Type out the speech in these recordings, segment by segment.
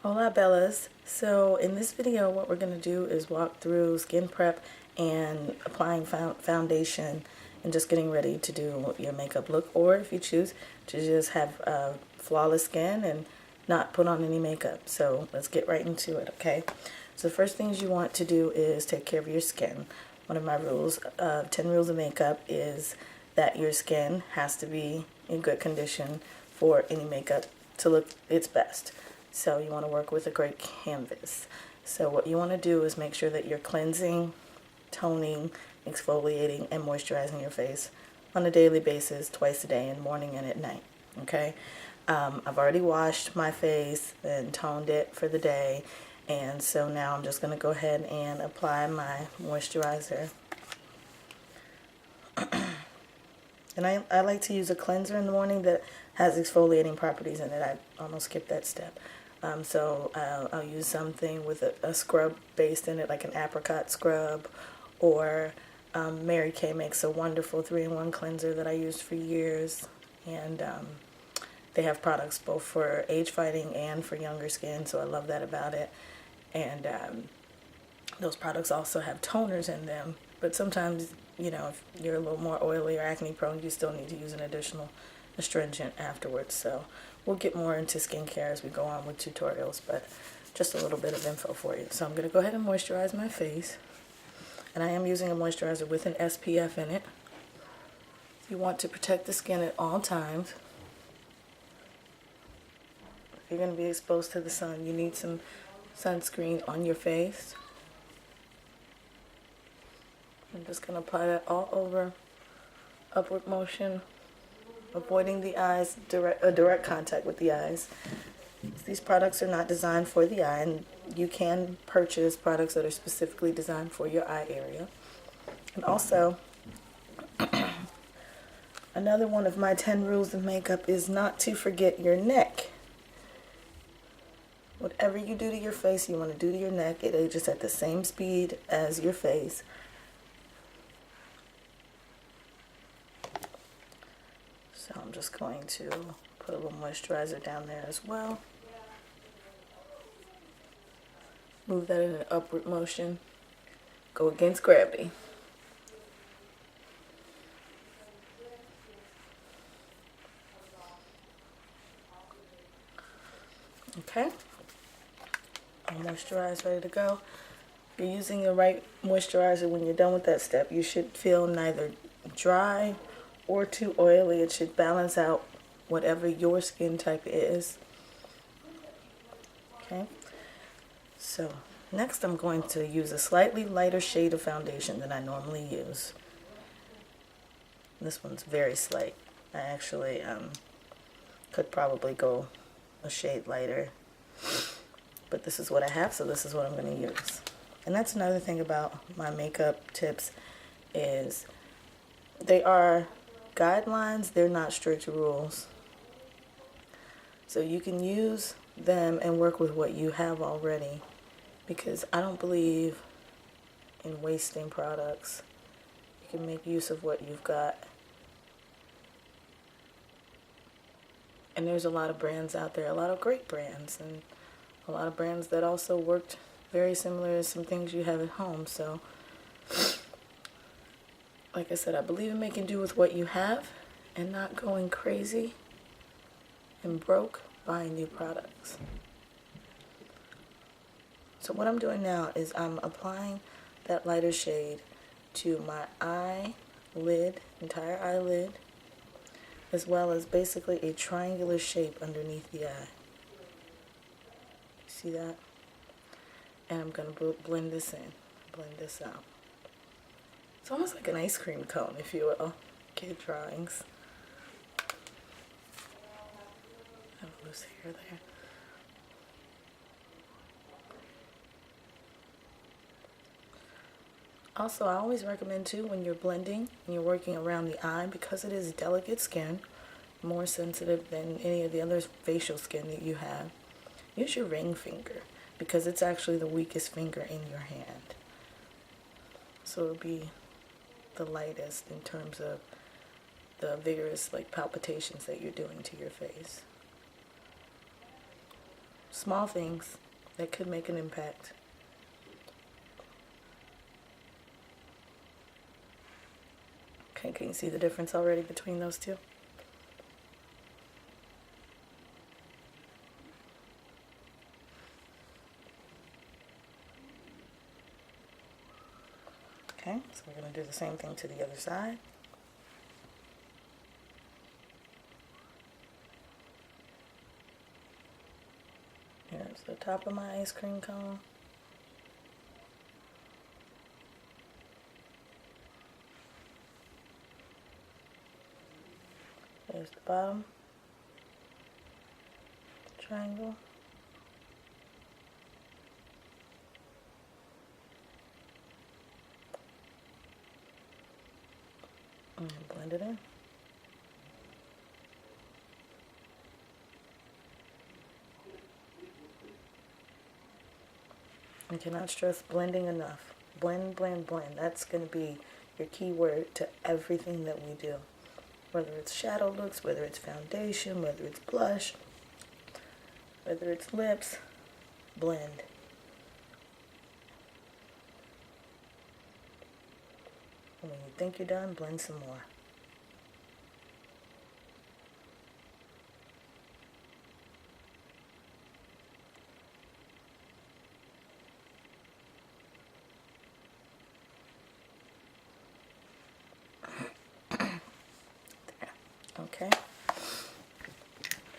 Hola Bellas. So in this video what we're going to do is walk through skin prep and applying foundation and just getting ready to do your makeup look, or if you choose to just have flawless skin and not put on any makeup. So let's get right into it, okay? So the first things you want to do is take care of your skin. One of my rules, 10 rules of makeup, is that your skin has to be in good condition for any makeup to look its best. So you want to work with a great canvas. So what you want to do is make sure that you're cleansing, toning, exfoliating, and moisturizing your face on a daily basis, twice a day, in the morning and at night. Okay? I've already washed my face and toned it for the day, and so now I'm just going to go ahead and apply my moisturizer. And I like to use a cleanser in the morning that has exfoliating properties in it. I almost skipped that step. So I'll use something with a scrub based in it, like an apricot scrub, or Mary Kay makes a wonderful 3-in-1 cleanser that I used for years. And they have products both for age fighting and for younger skin, so I love that about it. And those products also have toners in them, but sometimes, you know, if you're a little more oily or acne prone, you still need to use an additional astringent afterwards. So we'll get more into skincare as we go on with tutorials, but just a little bit of info for you. So I'm going to go ahead and moisturize my face, and I am using a moisturizer with an SPF in it. You want to protect the skin at all times. If you're going to be exposed to the sun, you need some sunscreen on your face. I'm just going to apply that all over, upward motion, avoiding the eyes, direct contact with the eyes. These products are not designed for the eye, and you can purchase products that are specifically designed for your eye area. And also, another one of my 10 rules of makeup is not to forget your neck. Whatever you do to your face, you want to do to your neck. It ages at the same speed as your face. So I'm just going to put a little moisturizer down there as well. Move that in an upward motion. Go against gravity. Okay. All moisturized, ready to go. If you're using the right moisturizer when you're done with that step, you should feel neither dry or too oily. It should balance out whatever your skin type is. Okay. So next I'm going to use a slightly lighter shade of foundation than I normally use. This one's very slight. I actually could probably go a shade lighter, but this is what I have, so this is what I'm going to use. And that's another thing about my makeup tips, is they are guidelines, they're not strict rules. So you can use them and work with what you have already, because I don't believe in wasting products. You can make use of what you've got. And there's a lot of brands out there, a lot of great brands, and a lot of brands that also worked very similar to some things you have at home. So, like I said, I believe in making do with what you have and not going crazy and broke buying new products. So what I'm doing now is I'm applying that lighter shade to my eyelid, entire eyelid, as well as basically a triangular shape underneath the eye. See that? And I'm going to blend this in, blend this out. It's almost like an ice cream cone, if you will. Kid drawings. I have a loose hair there. Also, I always recommend too, when you're blending and you're working around the eye, because it is delicate skin, more sensitive than any of the other facial skin that you have, use your ring finger, because it's actually the weakest finger in your hand. So it'll be the lightest in terms of the vigorous palpitations that you're doing to your face. small things that could make an impact. Okay, can you see the difference already between those two? Okay, so we're going to do the same thing to the other side. Here's the top of my ice cream cone. There's the bottom triangle. And blend it in. I cannot stress blending enough. Blend, blend, blend. That's going to be your key word to everything that we do. Whether it's shadow looks, whether it's foundation, whether it's blush, whether it's lips, blend. And when you think you're done, blend some more. Okay,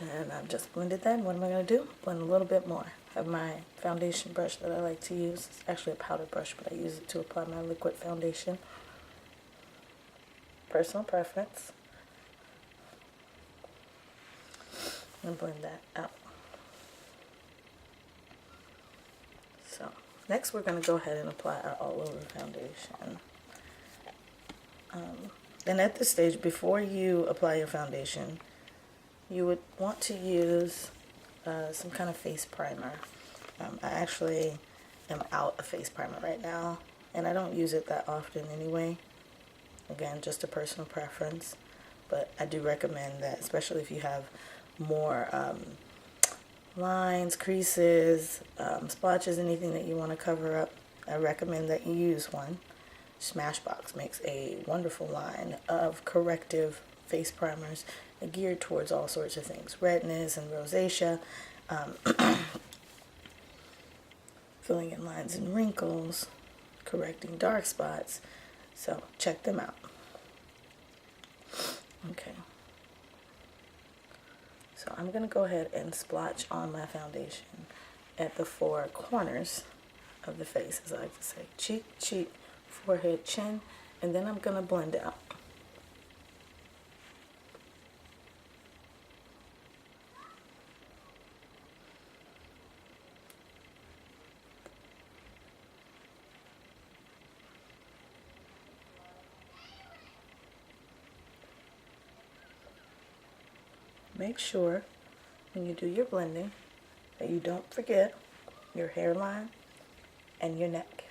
and I've just blended that. What am I going to do? Blend a little bit more. I have my foundation brush that I like to use. It's actually a powder brush, but I use it to apply my liquid foundation. Personal preference. And blend that out. So, next we're going to go ahead and apply our all-over foundation. And at this stage, before you apply your foundation, you would want to use some kind of face primer. I actually am out of face primer right now, and I don't use it that often anyway. Again, just a personal preference, but I do recommend that, especially if you have more lines, creases, splotches, anything that you want to cover up. I recommend that you use one. Smashbox makes a wonderful line of corrective face primers geared towards all sorts of things. Redness and rosacea, filling in lines and wrinkles, correcting dark spots. So check them out. Okay. So I'm going to go ahead and splotch on my foundation at the four corners of the face, as I like to say. Cheek, cheek, forehead, chin, and then I'm going to blend out. Make sure when you do your blending that you don't forget your hairline and your neck.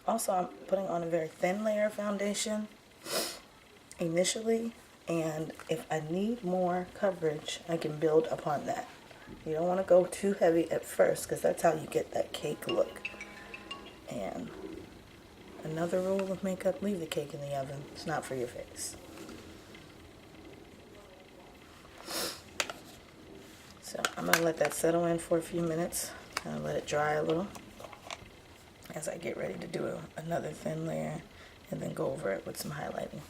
Also, I'm putting on a very thin layer of foundation initially, and if I need more coverage, I can build upon that. You don't want to go too heavy at first, because that's how you get that cake look. And another rule of makeup, leave the cake in the oven. It's not for your face. So I'm going to let that settle in for a few minutes and let it dry a little as I get ready to do another thin layer and then go over it with some highlighting.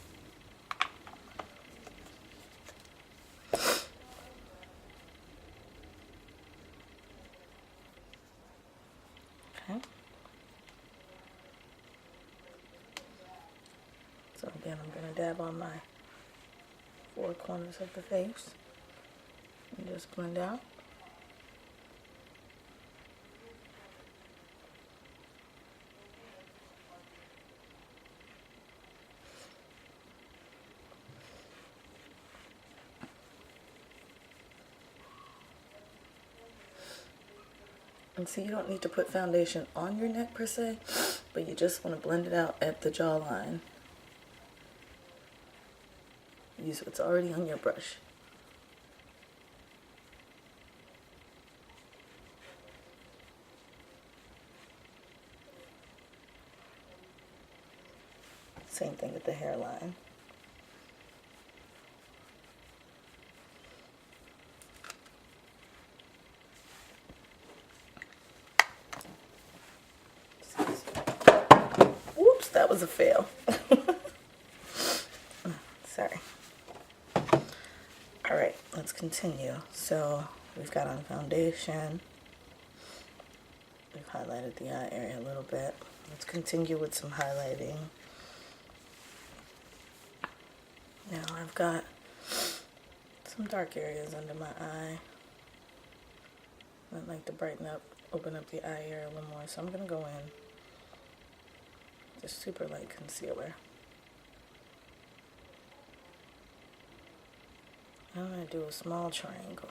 Okay. So again, I'm going to dab on my four corners of the face and just blend out. And see, you don't need to put foundation on your neck per se, but you just want to blend it out at the jawline. Use what's already on your brush. Same thing with the hairline. Whoops, that was a fail. Sorry. Alright, let's continue. So we've got on foundation. We've highlighted the eye area a little bit. Let's continue with some highlighting. Now I've got some dark areas under my eye. I'd like to brighten up, open up the eye area a little more. So I'm going to go in just super light concealer. I'm going to do a small triangle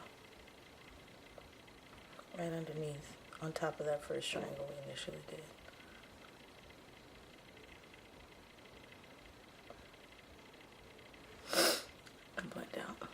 right underneath, on top of that first triangle we initially did. And blend out.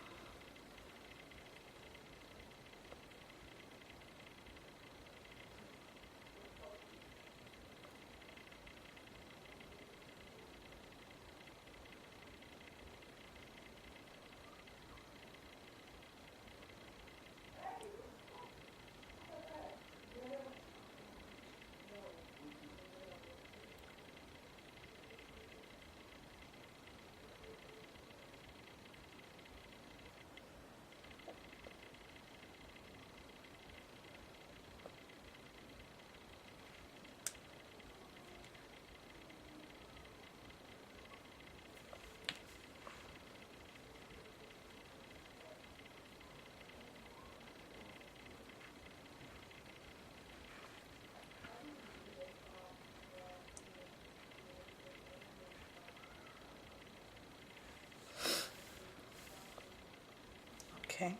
Okay.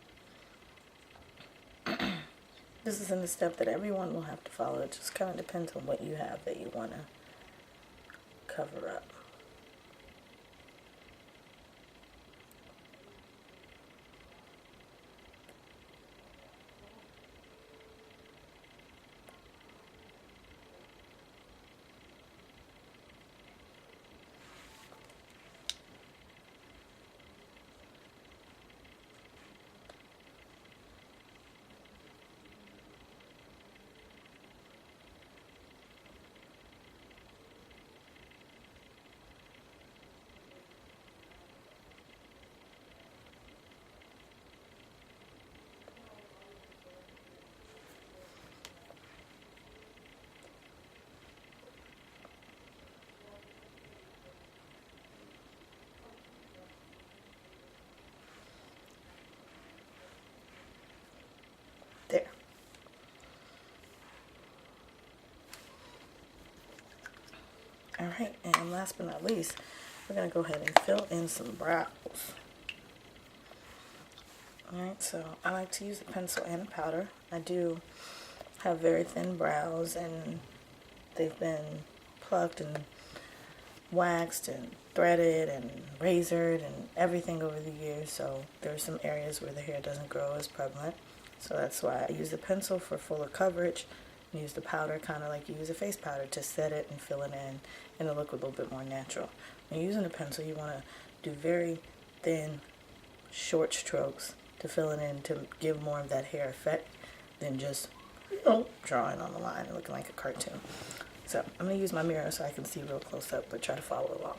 This isn't a step that everyone will have to follow. It just kind of depends on what you have that you want to cover up. There. Alright, and last but not least, we're going to go ahead and fill in some brows. Alright, so I like to use a pencil and a powder. I do have very thin brows, and they've been plucked and waxed and threaded and razored and everything over the years, so there's some areas where the hair doesn't grow as prevalent. So that's why I use the pencil for fuller coverage and use the powder kind of like you use a face powder to set it and fill it in and it look a little bit more natural. When you're using a pencil, you want to do very thin, short strokes to fill it in to give more of that hair effect than just, drawing on the line and looking like a cartoon. So I'm going to use my mirror so I can see real close up, but try to follow along.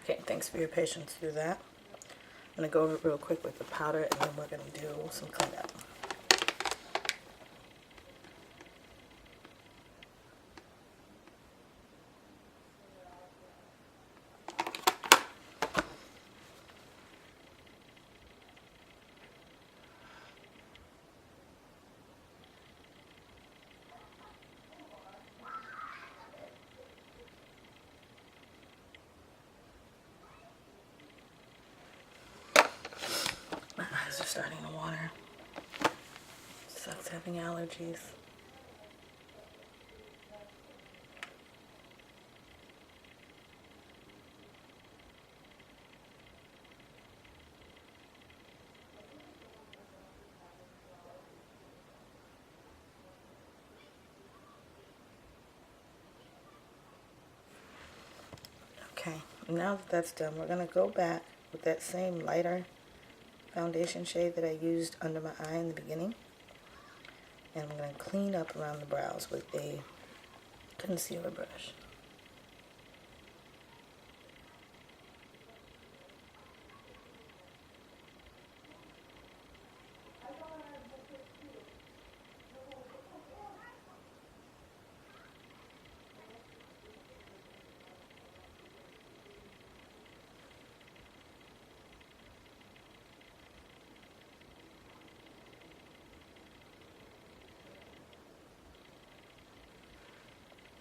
Okay, thanks for your patience through that. I'm going to go over it real quick with the powder, and then we're going to do some cleanup. My eyes are starting to water. Sucks having allergies. Okay, now that that's done, we're going to go back with that same lighter foundation shade that I used under my eye in the beginning. And I'm going to clean up around the brows with a concealer brush.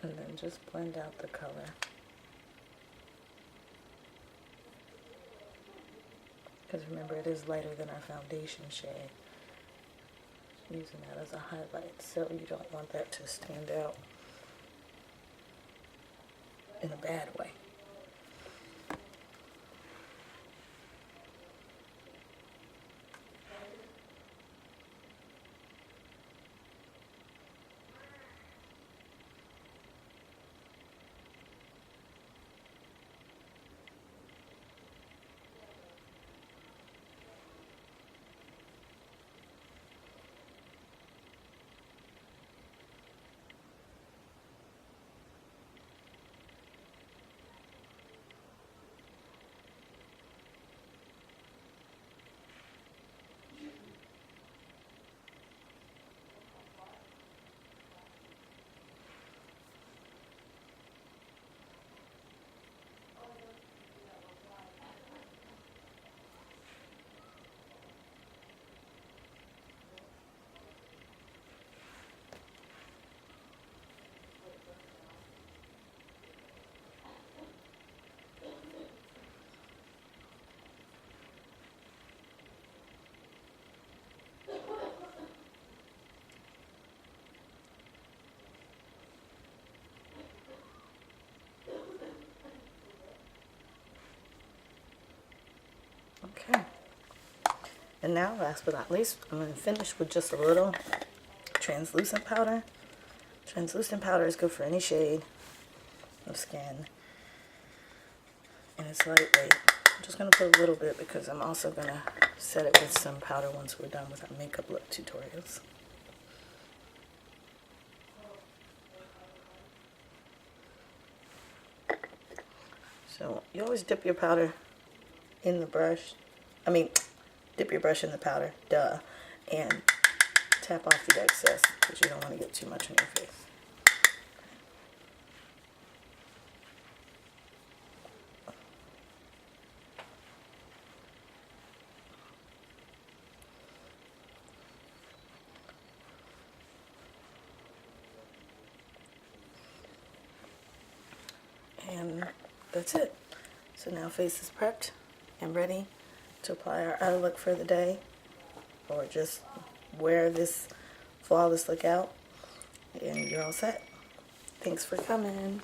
And then just blend out the color. Because remember, it is lighter than our foundation shade. Using that as a highlight, so you don't want that to stand out in a bad way. Okay. And now, last but not least, I'm going to finish with just a little translucent powder. Translucent powder is good for any shade of skin. And it's lightweight. I'm just going to put a little bit because I'm also going to set it with some powder once we're done with our makeup look tutorials. So you always dip your powder in the brush. Dip your brush in the powder, duh, and tap off the excess because you don't want to get too much on your face. And that's it. So now face is prepped and ready to apply our eye look for the day, or just wear this flawless look out, and you're all set. Thanks for coming.